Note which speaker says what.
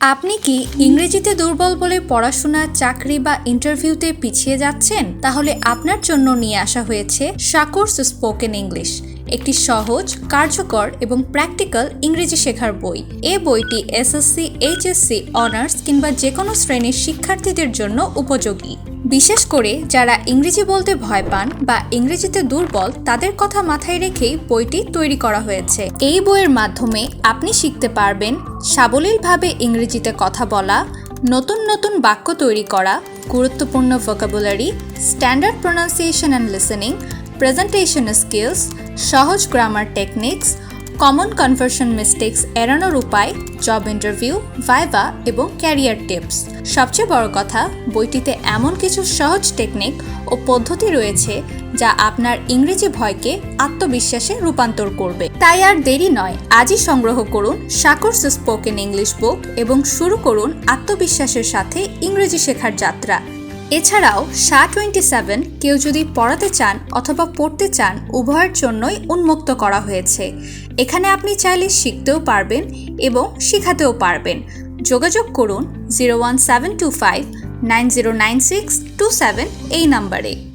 Speaker 1: আপনি কি ইংরেজিতে দুর্বল বলে পড়াশোনা, চাকরি বা ইন্টারভিউতে পিছিয়ে যাচ্ছেন? তাহলে আপনার জন্য নিয়ে আসা হয়েছে সাকোর্স স্পোকেন ইংলিশ, একটি সহজ, কার্যকর এবং প্র্যাকটিক্যাল ইংরেজি শেখার বই। এই বইটি এসএসসি, এইচএসসি, অনার্স কিংবা যে কোনো শ্রেণীর শিক্ষার্থীদের জন্য উপযোগী। বিশেষ করে যারা ইংরেজি বলতে ভয় পান বা ইংরেজিতে দুর্বল, তাদের কথা মাথায় রেখেই বইটি তৈরি করা হয়েছে। এই বইয়ের মাধ্যমে আপনি শিখতে পারবেন সাবলীলভাবে ইংরেজিতে কথা বলা, নতুন নতুন বাক্য তৈরি করা, গুরুত্বপূর্ণ vocabulary, standard pronunciation and listening, presentation skills, সহজ grammar techniques, common conversion mistakes এড়ানোর উপায়, জব ইন্টারভিউ, ভাইভা এবং ক্যারিয়ার টিপস। সবচেয়ে বড় কথা, বইটিতে এমন কিছু সহজ টেকনিক ও পদ্ধতি রয়েছে যা আপনার ইংরেজি ভয়কে আত্মবিশ্বাসে রূপান্তর করবে। তাই আর দেরি নয়, আজই সংগ্রহ করুন সাকোর্স স্পোকেন ইংলিশ বুক এবং শুরু করুন আত্মবিশ্বাসের সাথে ইংরেজি শেখার যাত্রা। এছাড়াও SHA-27 কেউ যদি পড়াতে চান অথবা পড়তে চান, উভয়ের জন্যই উন্মুক্ত করা হয়েছে। এখানে আপনি চাইলে শিখতেও পারবেন এবং শেখাতেও পারবেন। যোগাযোগ করুন 01725 909627 এই নাম্বারে।